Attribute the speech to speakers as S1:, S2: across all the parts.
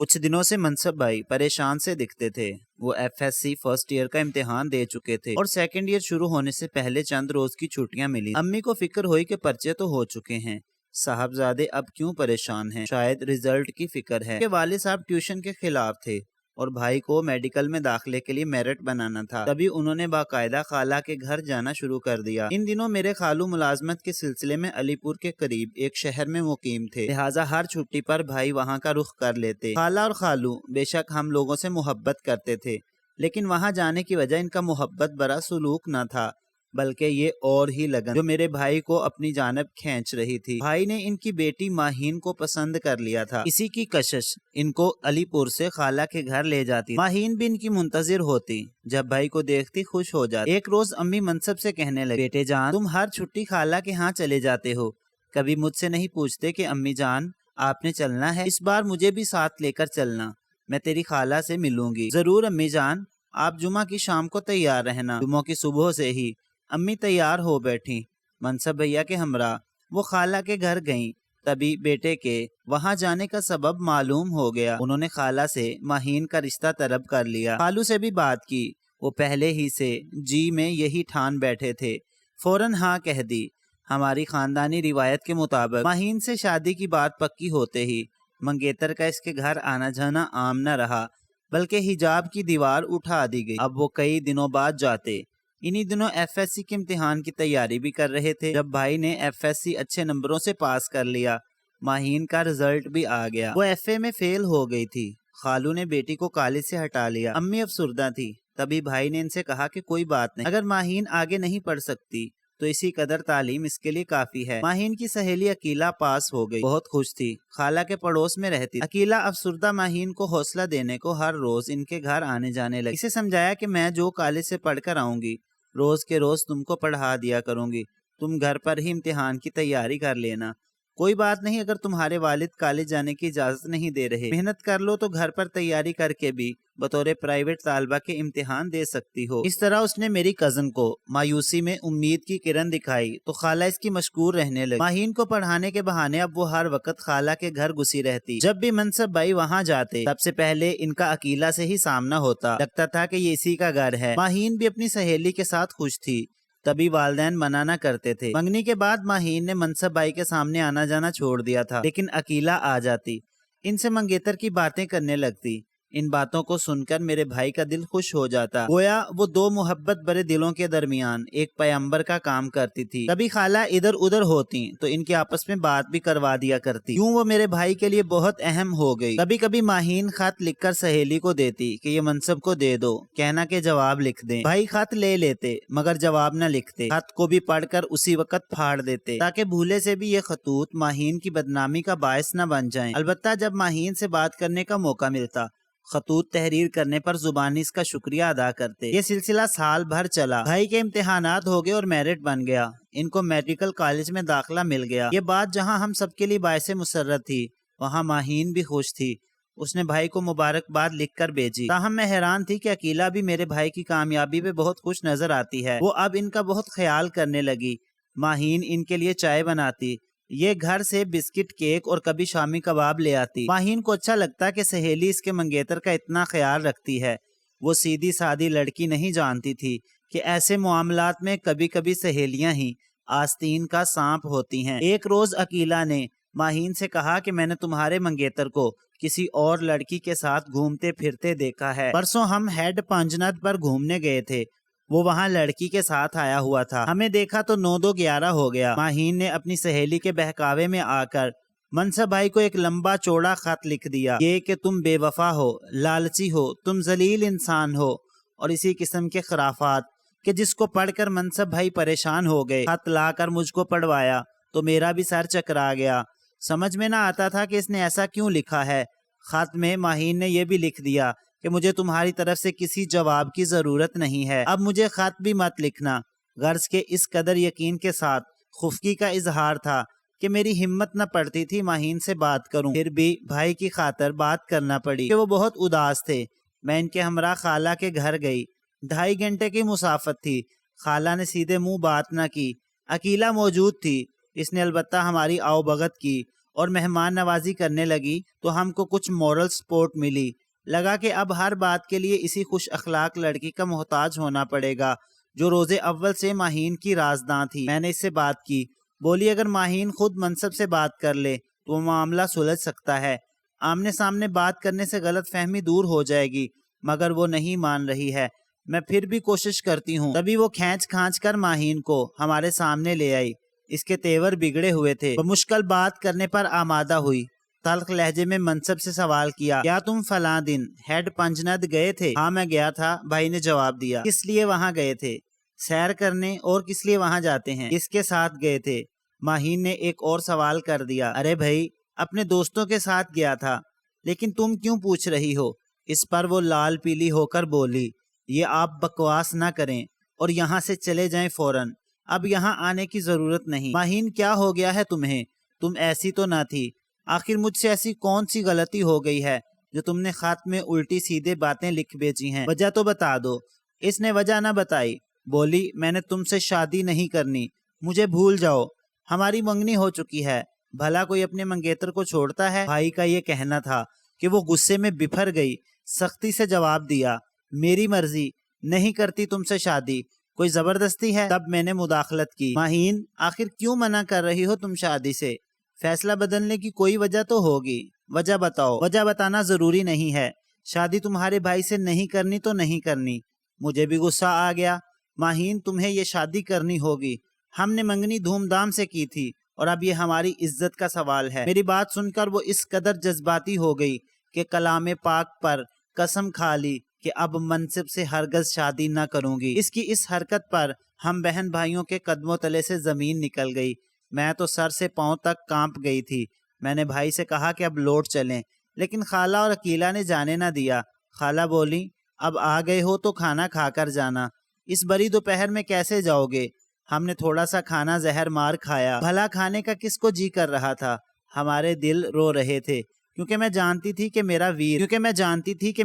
S1: کچھ دنوں سے منصب بھائی پریشان سے دکھتے تھے۔ وہ F S C first year کا امتحان دے چکے تھے اور سیکنڈ ایئر شروع ہونے سے پہلے چند روز کی چھٹیاں ملی۔ امی کو فکر ہوئی کہ پرچے تو ہو چکے ہیں، صاحبزادے اب کیوں پریشان ہیں؟ شاید رزلٹ کی فکر ہے کہ والد صاحب ٹیوشن کے خلاف تھے اور بھائی کو میڈیکل میں داخلے کے لیے میرٹ بنانا تھا۔ تبھی انہوں نے باقاعدہ خالہ کے گھر جانا شروع کر دیا۔ ان دنوں میرے خالو ملازمت کے سلسلے میں علی پور کے قریب ایک شہر میں مقیم تھے، لہٰذا ہر چھٹی پر بھائی وہاں کا رخ کر لیتے۔ خالہ اور خالو بے شک ہم لوگوں سے محبت کرتے تھے، لیکن وہاں جانے کی وجہ ان کا محبت برا سلوک نہ تھا، بلکہ یہ اور ہی لگن جو میرے بھائی کو اپنی جانب کھینچ رہی تھی۔ بھائی نے ان کی بیٹی ماہین کو پسند کر لیا تھا، اسی کی کشش ان کو علی پور سے خالہ کے گھر لے جاتی۔ ماہین بھی ان کی منتظر ہوتی، جب بھائی کو دیکھتی خوش ہو جاتی۔ ایک روز امی منصب سے کہنے لگی، بیٹے جان تم ہر چھٹی خالہ کے ہاں چلے جاتے ہو، کبھی مجھ سے نہیں پوچھتے کہ امی جان آپ نے چلنا ہے؟ اس بار مجھے بھی ساتھ لے کر چلنا، میں تیری خالہ سے ملوں گی۔ ضرور امی جان، آپ جمعہ کی شام کو تیار رہنا۔ جمعہ کی صبح سے ہی امی تیار ہو بیٹھی منصب بھیا کے ہمراہ۔ وہ خالہ کے گھر گئیں، تبھی بیٹے کے وہاں جانے کا سبب معلوم ہو گیا۔ انہوں نے خالہ سے ماہین کا رشتہ طلب کر لیا۔ خالو سے بھی بات کی، وہ پہلے ہی سے جی میں یہی ٹھان بیٹھے تھے، فوراً ہاں کہہ دی۔ ہماری خاندانی روایت کے مطابق ماہین سے شادی کی بات پکی ہوتے ہی منگیتر کا اس کے گھر آنا جانا عام نہ رہا، بلکہ حجاب کی دیوار اٹھا دی گئی۔ اب وہ کئی دنوں بعد جاتے۔ انہی دنوں ایف ایس سی کے امتحان کی تیاری بھی کر رہے تھے، جب بھائی نے ایف ایس سی اچھے نمبروں سے پاس کر لیا۔ ماہین کا رزلٹ بھی آ گیا، وہ ایف اے میں فیل ہو گئی تھی۔ خالو نے بیٹی کو کالج سے ہٹا لیا، امی افسردہ تھی۔ تبھی بھائی نے ان سے کہا کہ کوئی بات نہیں، اگر ماہین آگے نہیں پڑھ سکتی تو اسی قدر تعلیم اس کے لیے کافی ہے۔ ماہین کی سہیلی عقیلہ پاس ہو گئی، بہت خوش تھی، خالہ کے پڑوس میں رہتی۔ عقیلہ افسردہ ماہین کو حوصلہ دینے کو ہر روز ان کے گھر آنے جانے لگی۔ اسے سمجھایا کہ میں جو کالج سے پڑھ کر آؤں گی روز کے روز تم کو پڑھا دیا کروں گی، تم گھر پر ہی امتحان کی تیاری کر لینا۔ کوئی بات نہیں، اگر تمہارے والد کالج جانے کی اجازت نہیں دے رہے، محنت کر لو تو گھر پر تیاری کر کے بھی بطور پرائیویٹ طالبہ کے امتحان دے سکتی ہو۔ اس طرح اس نے میری کزن کو مایوسی میں امید کی کرن دکھائی تو خالہ اس کی مشکور رہنے لگی۔ ماہین کو پڑھانے کے بہانے اب وہ ہر وقت خالہ کے گھر گھسی رہتی۔ جب بھی منصب بھائی وہاں جاتے سب سے پہلے ان کا عقیلہ سے ہی سامنا ہوتا، لگتا تھا کہ یہ اسی کا گھر ہے۔ ماہین بھی اپنی سہیلی کے ساتھ خوش تھی، تبھی والدین منع نہ کرتے تھے۔ منگنی کے بعد ماہین نے منصب بھائی کے سامنے آنا جانا چھوڑ دیا تھا، لیکن عقیلہ آ جاتی، ان سے منگیتر کی باتیں کرنے لگتی۔ ان باتوں کو سن کر میرے بھائی کا دل خوش ہو جاتا، گویا وہ دو محبت برے دلوں کے درمیان ایک پیغمبر کا کام کرتی تھی۔ کبھی خالہ ادھر ادھر ہوتی تو ان کے آپس میں بات بھی کروا دیا کرتی، یوں وہ میرے بھائی کے لیے بہت اہم ہو گئی۔ کبھی کبھی ماہین خط لکھ کر سہیلی کو دیتی کہ یہ منصب کو دے دو، کہنا کہ جواب لکھ دیں۔ بھائی خط لے لیتے مگر جواب نہ لکھتے، خط کو بھی پڑھ کر اسی وقت پھاڑ دیتے تاکہ بھولے سے بھی یہ خطوط ماہین کی بدنامی کا باعث نہ بن جائیں۔ البتہ جب ماہین سے بات کرنے کا موقع ملتا، خطوط تحریر کرنے پر زبانی اس کا شکریہ ادا کرتے۔ یہ سلسلہ سال بھر چلا۔ بھائی کے امتحانات ہو گئے اور میرٹ بن گیا، ان کو میڈیکل کالج میں داخلہ مل گیا۔ یہ بات جہاں ہم سب کے لیے باعث مسرت تھی، وہاں ماہین بھی خوش تھی۔ اس نے بھائی کو مبارکباد لکھ کر بھیجی، تاہم میں حیران تھی کہ عقیلہ بھی میرے بھائی کی کامیابی پہ بہت خوش نظر آتی ہے۔ وہ اب ان کا بہت خیال کرنے لگی۔ ماہین ان کے لیے چائے بناتی، یہ گھر سے بسکٹ کیک اور کبھی شامی کباب لے آتی۔ ماہین کو اچھا لگتا کہ سہیلی اس کے منگیتر کا اتنا خیال رکھتی ہے۔ وہ سیدھی سادی لڑکی نہیں جانتی تھی کہ ایسے معاملات میں کبھی کبھی سہیلیاں ہی آستین کا سانپ ہوتی ہیں۔ ایک روز عقیلہ نے ماہین سے کہا کہ میں نے تمہارے منگیتر کو کسی اور لڑکی کے ساتھ گھومتے پھرتے دیکھا ہے۔ پرسوں ہم ہیڈ پنجنت پر گھومنے گئے تھے، وہ وہاں لڑکی کے ساتھ آیا ہوا تھا، ہمیں دیکھا تو 9-2-11 ہو گیا۔ ماہین نے اپنی سہیلی کے بہکاوے میں آ کر منصب بھائی کو ایک لمبا چوڑا خط لکھ دیا، یہ کہ تم بے وفا ہو، لالچی ہو، تم ذلیل انسان ہو، اور اسی قسم کے خرافات کہ جس کو پڑھ کر منصب بھائی پریشان ہو گئے۔ خط لا کر مجھ کو پڑھوایا تو میرا بھی سر چکرا گیا، سمجھ میں نہ آتا تھا کہ اس نے ایسا کیوں لکھا ہے۔ خط میں ماہین نے یہ بھی لکھ دیا کہ مجھے تمہاری طرف سے کسی جواب کی ضرورت نہیں ہے، اب مجھے خط بھی مت لکھنا۔ غرض کے اس قدر یقین کے ساتھ خفگی کا اظہار تھا کہ میری ہمت نہ پڑتی تھی ماہین سے بات کروں، پھر بھی بھائی کی خاطر بات کرنا پڑی کہ وہ بہت اداس تھے۔ میں ان کے ہمراہ خالہ کے گھر گئی، 2.5 گھنٹے کی مسافت تھی۔ خالہ نے سیدھے منہ بات نہ کی، عقیلہ موجود تھی، اس نے البتہ ہماری آؤ بھگت کی اور مہمان نوازی کرنے لگی تو ہم کو کچھ مورل سپورٹ ملی۔ لگا کہ اب ہر بات کے لیے اسی خوش اخلاق لڑکی کا محتاج ہونا پڑے گا جو روز اول سے ماہین کی رازداں تھی۔ میں نے اس سے بات کی، بولی اگر ماہین خود منصب سے بات کر لے تو وہ معاملہ سلجھ سکتا ہے، آمنے سامنے بات کرنے سے غلط فہمی دور ہو جائے گی، مگر وہ نہیں مان رہی ہے۔ میں پھر بھی کوشش کرتی ہوں۔ تبھی وہ کھینچ کھانچ کر ماہین کو ہمارے سامنے لے آئی۔ اس کے تیور بگڑے ہوئے تھے۔ وہ مشکل بات کرنے پر آمادہ ہوئی، تلخ لہجے میں منصب سے سوال کیا، کیا تم فلاں دن ہیڈ پنجند گئے تھے؟ ہاں میں گیا تھا، بھائی نے جواب دیا۔ کس لیے وہاں گئے تھے؟ سیر کرنے، اور کس لیے وہاں جاتے ہیں؟ کس کے ساتھ گئے تھے؟ ماہین نے ایک اور سوال کر دیا، ارے بھائی اپنے دوستوں کے ساتھ گیا تھا، لیکن تم کیوں پوچھ رہی ہو؟ اس پر وہ لال پیلی ہو کر بولی، یہ آپ بکواس نہ کریں اور یہاں سے چلے جائیں فوراً، اب یہاں آنے کی ضرورت نہیں۔ ماہین کیا ہو گیا ہے تمہیں؟ تم ایسی تو نہ تھی، آخر مجھ سے ایسی کون سی غلطی ہو گئی ہے جو تم نے خط میں الٹی سیدھے باتیں لکھ بھیجی ہیں؟ وجہ تو بتا دو۔ اس نے وجہ نہ بتائی، بولی میں نے تم سے شادی نہیں کرنی، مجھے بھول جاؤ، ہماری منگنی ہو چکی ہے۔ بھلا کوئی اپنے منگیتر کو چھوڑتا ہے؟ بھائی کا یہ کہنا تھا کہ وہ غصے میں بپھر گئی، سختی سے جواب دیا، میری مرضی، نہیں کرتی تم سے شادی، کوئی زبردستی ہے؟ تب میں نے مداخلت کی، ماہین آخر کیوں منع کر رہی ہو تم شادی سے؟ فیصلہ بدلنے کی کوئی وجہ تو ہوگی، وجہ بتاؤ۔ وجہ بتانا ضروری نہیں ہے، شادی تمہارے بھائی سے نہیں کرنی تو نہیں کرنی۔ مجھے بھی غصہ آ گیا، ماہین تمہیں یہ شادی کرنی ہوگی، ہم نے منگنی دھوم دھام سے کی تھی اور اب یہ ہماری عزت کا سوال ہے۔ میری بات سن کر وہ اس قدر جذباتی ہو گئی کہ کلام پاک پر قسم کھا لی کہ اب منصب سے ہرگز شادی نہ کروں گی۔ اس کی اس حرکت پر ہم بہن بھائیوں کے قدموں تلے سے زمین نکل گئی۔ میں تو سر سے پاؤں تک کانپ گئی تھی۔ میں نے بھائی سے کہا کہ اب لوٹ چلیں، لیکن خالہ اور عقیلہ نے جانے نہ دیا۔ خالہ بولی، اب آ گئے ہو تو کھانا کھا کر جانا، اس بڑی دوپہر میں کیسے جاؤ گے؟ ہم نے تھوڑا سا کھانا زہر مار کھایا، بھلا کھانے کا کس کو جی کر رہا تھا؟ ہمارے دل رو رہے تھے، کیونکہ میں جانتی تھی کہ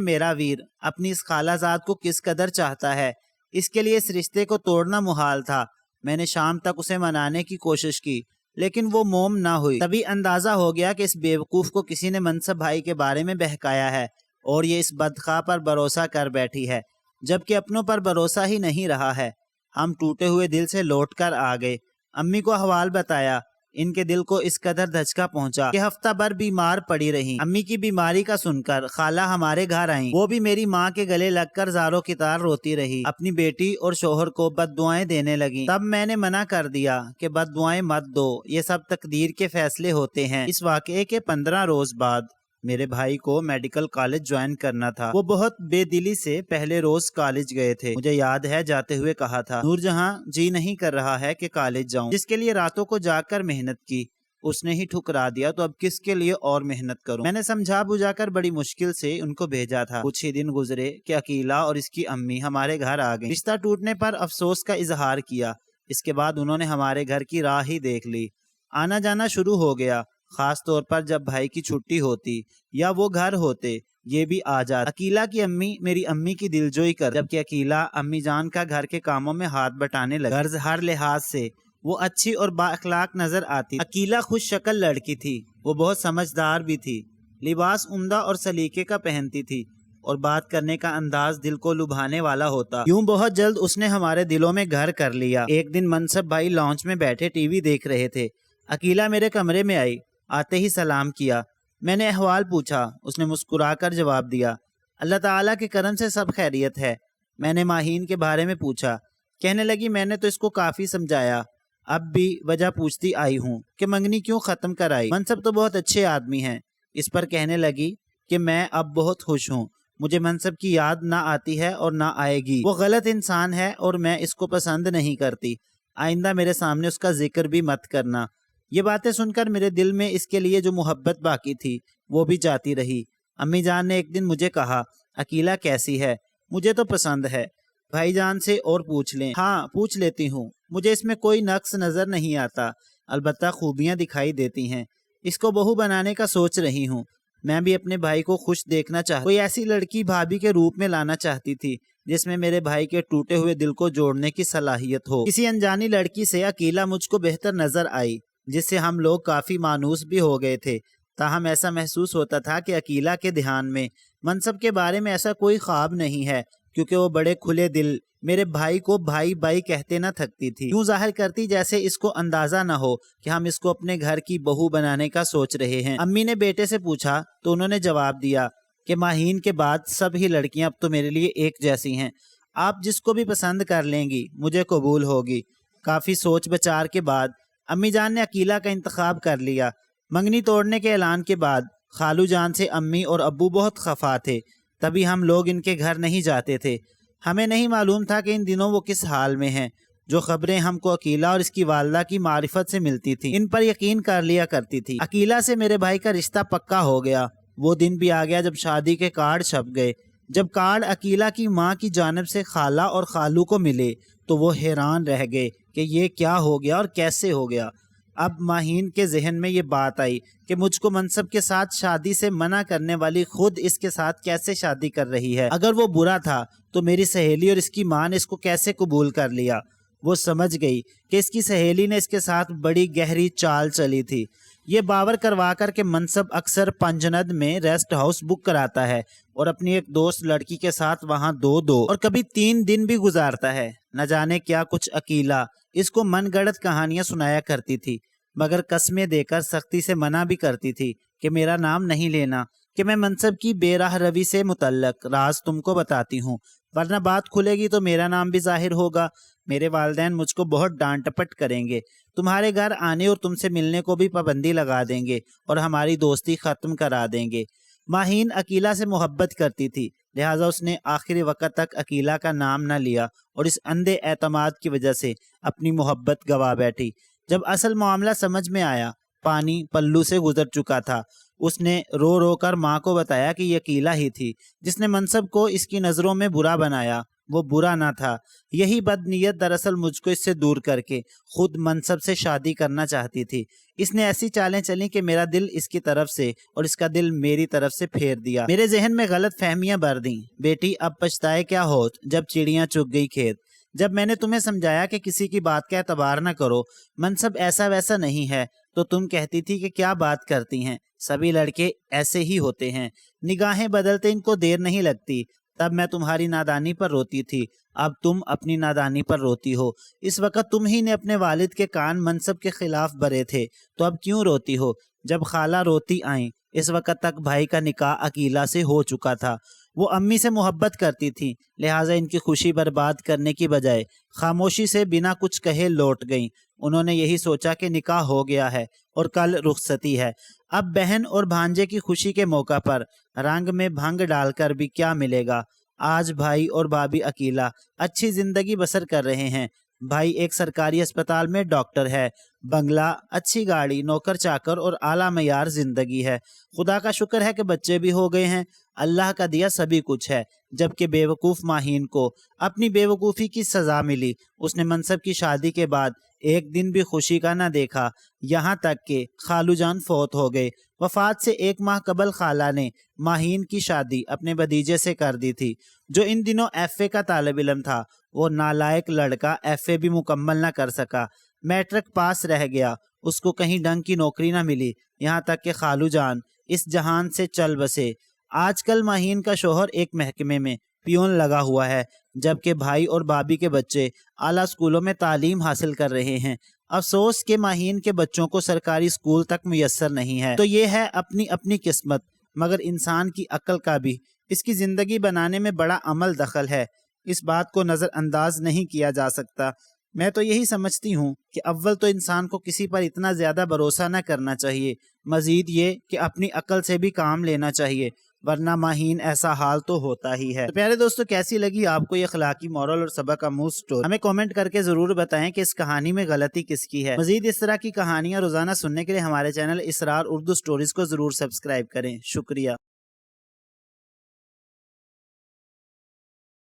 S1: میرا ویر اپنی اس خالہ زاد کو کس قدر چاہتا ہے۔ اس کے لیے اس رشتے کو توڑنا محال تھا۔ میں نے شام تک اسے منانے کی کوشش کی، لیکن وہ موم نہ ہوئی۔ تبھی اندازہ ہو گیا کہ اس بیوقوف کو کسی نے منصب بھائی کے بارے میں بہکایا ہے اور یہ اس بدخواہ پر بھروسہ کر بیٹھی ہے، جبکہ اپنوں پر بھروسہ ہی نہیں رہا ہے۔ ہم ٹوٹے ہوئے دل سے لوٹ کر آ گئے، امی کو احوال بتایا۔ ان کے دل کو اس قدر دھچکا پہنچا کہ ہفتہ بھر بیمار پڑی رہیں۔ امی کی بیماری کا سن کر خالہ ہمارے گھر آئیں، وہ بھی میری ماں کے گلے لگ کر زاروں کی طرح روتی رہی، اپنی بیٹی اور شوہر کو بد دعائیں دینے لگیں۔ تب میں نے منع کر دیا کہ بد دعائیں مت دو، یہ سب تقدیر کے فیصلے ہوتے ہیں۔ اس واقعے کے 15 روز بعد میرے بھائی کو میڈیکل کالج جوائن کرنا تھا۔ وہ بہت بے دلی سے پہلے روز کالج گئے تھے۔ مجھے یاد ہے جاتے ہوئے کہا تھا، نور جہاں جی نہیں کر رہا ہے کہ کالج جاؤں، جس کے لیے راتوں کو جاگ کر محنت کی اس نے ہی ٹھکرا دیا، تو اب کس کے لیے اور محنت کروں؟ میں نے سمجھا بجھا کر بڑی مشکل سے ان کو بھیجا تھا۔ کچھ ہی دن گزرے کہ عقیلہ اور اس کی امی ہمارے گھر آ گئیں۔ رشتہ ٹوٹنے پر افسوس کا اظہار کیا۔ اس کے بعد انہوں نے ہمارے گھر کی راہ ہی دیکھ لی، آنا جانا شروع ہو گیا، خاص طور پر جب بھائی کی چھٹی ہوتی یا وہ گھر ہوتے یہ بھی آ جاتا۔ عقیلہ کی امی میری امی کی دلجوئی کر، جبکہ عقیلہ امی جان کا گھر کے کاموں میں ہاتھ بٹانے لگا۔ غرض ہر لحاظ سے وہ اچھی اور با اخلاق نظر آتی۔ عقیلہ خوش شکل لڑکی تھی، وہ بہت سمجھدار بھی تھی، لباس عمدہ اور سلیقے کا پہنتی تھی اور بات کرنے کا انداز دل کو لبھانے والا ہوتا۔ یوں بہت جلد اس نے ہمارے دلوں میں گھر کر لیا۔ ایک دن منصب بھائی لانچ میں بیٹھے ٹی وی دیکھ رہے تھے۔ عقیلہ میرے کمرے میں آئی، آتے ہی سلام کیا۔ میں نے احوال پوچھا، اس نے مسکرا کر جواب دیا، اللہ تعالیٰ کے کرم سے سب خیریت ہے۔ میں نے ماہین کے بارے میں پوچھا، کہنے لگی میں نے تو اس کو کافی سمجھایا، اب بھی وجہ پوچھتی آئی ہوں کہ منگنی کیوں ختم کرائی۔ منصب تو بہت اچھے آدمی ہیں۔ اس پر کہنے لگی کہ میں اب بہت خوش ہوں، مجھے منصب کی یاد نہ آتی ہے اور نہ آئے گی۔ وہ غلط انسان ہے اور میں اس کو پسند نہیں کرتی، آئندہ میرے سامنے اس کا ذکر بھی مت کرنا۔ یہ باتیں سن کر میرے دل میں اس کے لیے جو محبت باقی تھی وہ بھی جاتی رہی۔ امی جان نے ایک دن مجھے کہا، عقیلہ کیسی ہے؟ مجھے تو پسند ہے، بھائی جان سے اور پوچھ لیں۔ ہاں پوچھ لیتی ہوں، مجھے اس میں کوئی نقص نظر نہیں آتا، البتہ خوبیاں دکھائی دیتی ہیں۔ اس کو بہو بنانے کا سوچ رہی ہوں۔ میں بھی اپنے بھائی کو خوش دیکھنا چاہتی، کوئی ایسی لڑکی بھابھی کے روپ میں لانا چاہتی تھی جس میں میرے بھائی کے ٹوٹے ہوئے دل کو جوڑنے کی صلاحیت ہو۔ کسی انجانی لڑکی سے عقیلہ مجھ کو بہتر نظر آئی۔ جس سے ہم لوگ کافی مانوس بھی ہو گئے تھے۔ تاہم ایسا محسوس ہوتا تھا کہ عقیلہ کے دھیان میں منصب کے بارے میں ایسا کوئی خواب نہیں ہے، کیونکہ وہ بڑے کھلے دل میرے بھائی کو بھائی بھائی کہتے نہ تھکتی تھی، یوں ظاہر کرتی جیسے اس کو اندازہ نہ ہو کہ ہم اس کو اپنے گھر کی بہو بنانے کا سوچ رہے ہیں۔ امی نے بیٹے سے پوچھا تو انہوں نے جواب دیا کہ ماہین کے بعد سب ہی لڑکیاں اب تو میرے لیے ایک جیسی ہیں، آپ جس کو بھی پسند کر لیں گی مجھے قبول ہوگی۔ کافی سوچ بچار کے بعد امی جان نے عقیلہ کا انتخاب کر لیا۔ منگنی توڑنے کے اعلان کے بعد خالو جان سے امی اور ابو بہت خفا تھے، تبھی ہم لوگ ان کے گھر نہیں جاتے تھے۔ ہمیں نہیں معلوم تھا کہ ان دنوں وہ کس حال میں ہیں۔ جو خبریں ہم کو عقیلہ اور اس کی والدہ کی معرفت سے ملتی تھیں ان پر یقین کر لیا کرتی تھی۔ عقیلہ سے میرے بھائی کا رشتہ پکا ہو گیا۔ وہ دن بھی آ گیا جب شادی کے کارڈ چھپ گئے۔ جب کارڈ عقیلہ کی ماں کی جانب سے خالہ اور خالو کو ملے تو وہ حیران رہ گئے کہ یہ کیا ہو گیا اور کیسے ہو گیا۔ اب ماہین کے ذہن میں یہ بات آئی کہ مجھ کو منصب کے ساتھ شادی سے منع کرنے والی خود اس کے ساتھ کیسے شادی کر رہی ہے؟ اگر وہ برا تھا تو میری سہیلی اور اس کی ماں نے اس کو کیسے قبول کر لیا؟ وہ سمجھ گئی کہ اس کی سہیلی نے اس کے ساتھ بڑی گہری چال چلی تھی۔ یہ باور کروا کر کہ منصب اکثر پنجند میں ریسٹ ہاؤس بک کراتا ہے اور اپنی ایک دوست لڑکی کے ساتھ وہاں 2 اور کبھی 3 دن بھی گزارتا ہے۔ نہ جانے کیا کچھ عقیلہ اس کو من گڑت کہانیاں سنایا کرتی تھی، مگر قسمیں دے کر سختی سے منع بھی کرتی تھی کہ میرا نام نہیں لینا، کہ میں منصب کی بے راہ روی سے متعلق راز تم کو بتاتی ہوں، ورنہ بات کھلے گی تو میرا نام بھی ظاہر ہوگا۔ میرے والدین مجھ کو بہت ڈانٹ ٹپٹ کریں گے، تمہارے گھر آنے اور تم سے ملنے کو بھی پابندی لگا دیں گے اور ہماری دوستی ختم کرا دیں گے۔ ماہین عقیلہ سے محبت کرتی تھی، لہٰذا اس نے آخری وقت تک عقیلہ کا نام نہ لیا اور اس اندھے اعتماد کی وجہ سے اپنی محبت گوا بیٹھی۔ جب اصل معاملہ سمجھ میں آیا، پانی پلو سے گزر چکا تھا، اس نے رو رو کر ماں کو بتایا کہ یہ عقیلہ ہی تھی جس نے منصب کو اس کی نظروں میں برا بنایا۔ وہ برا نہ تھا، یہی بد نیت دراصل مجھ کو اس سے دور کر کے خود منصب سے شادی کرنا چاہتی تھی۔ اس نے ایسی چالیں چلیں کہ میرا دل اس کی طرف سے اور اس کا دل میری طرف سے پھیر دیا۔ میرے ذہن میں غلط فہمیاں بھر دیں۔ بیٹی اب پچھتائے کیا ہوت جب چڑیاں چگ گئی کھیت۔ جب میں نے تمہیں سمجھایا کہ کسی کی بات کا اعتبار نہ کرو، منصب ایسا ویسا نہیں ہے، تو تم کہتی تھی کہ کیا بات کرتی ہیں، سبھی لڑکے ایسے ہی ہوتے ہیں، نگاہیں بدلتے ان کو دیر نہیں لگتی۔ تب میں تمہاری نادانی پر روتی تھی، اب تم اپنی نادانی پر روتی ہو۔ اس وقت تم ہی نے اپنے والد کے کان منصب کے خلاف بھرے تھے، تو اب کیوں روتی ہو؟ جب خالہ روتی آئیں، اس وقت تک بھائی کا نکاح عقیلہ سے ہو چکا تھا۔ وہ امی سے محبت کرتی تھیں، لہٰذا ان کی خوشی برباد کرنے کی بجائے خاموشی سے بنا کچھ کہے لوٹ گئیں۔ انہوں نے یہی سوچا کہ نکاح ہو گیا ہے اور کل رخصتی ہے، اب بہن اور بھانجے کی خوشی کے موقع پر رنگ میں بھنگ ڈال کر بھی کیا ملے گا۔ آج بھائی اور بھابھی عقیلہ اچھی زندگی بسر کر رہے ہیں۔ بھائی ایک سرکاری اسپتال میں ڈاکٹر ہے، بنگلہ، اچھی گاڑی، نوکر چاکر اور اعلیٰ معیار زندگی ہے۔ خدا کا شکر ہے کہ بچے بھی ہو گئے ہیں، اللہ کا دیا سبھی کچھ ہے۔ جبکہ بے وقوف ماہین کو اپنی بے وقوفی کی سزا ملی۔ اس نے منصب کی شادی کے بعد ایک دن بھی خوشی کا نہ دیکھا، یہاں تک کہ خالو جان فوت ہو گئے۔ وفات سے 1 ماہ قبل خالہ نے ماہین کی شادی اپنے بھتیجے سے کر دی تھی، جو ان دنوں FA کا طالب علم تھا۔ وہ نالائق لڑکا FA بھی مکمل نہ کر سکا، میٹرک پاس رہ گیا، اس کو کہیں ڈنگ کی نوکری نہ ملی، یہاں تک کہ خالو جان اس جہان سے چل بسے۔ آج کل ماہین کا شوہر ایک محکمے میں پیون لگا ہوا ہے، جبکہ بھائی اور بھابھی کے بچے اعلیٰ اسکولوں میں تعلیم حاصل کر رہے ہیں۔ افسوس کہ ماہین کے بچوں کو سرکاری اسکول تک میسر نہیں ہے۔ تو یہ ہے اپنی اپنی قسمت، مگر انسان کی عقل کا بھی اس کی زندگی بنانے میں بڑا عمل دخل ہے، اس بات کو نظر انداز نہیں کیا جا سکتا۔ میں تو یہی سمجھتی ہوں کہ اول تو انسان کو کسی پر اتنا زیادہ بھروسہ نہ کرنا چاہیے، مزید یہ کہ اپنی عقل سے بھی کام لینا چاہیے، ورنہ ماہین ایسا حال تو ہوتا ہی ہے۔ تو پیارے دوستو، کیسی لگی آپ کو یہ اخلاقی مورل اور سبق آموز سٹوری؟ ہمیں کامنٹ کر کے ضرور بتائیں کہ اس کہانی میں غلطی کس کی ہے۔ مزید اس طرح کی کہانیاں روزانہ سننے کے لیے ہمارے چینل اسرار اردو سٹوریز کو ضرور سبسکرائب کریں۔ شکریہ۔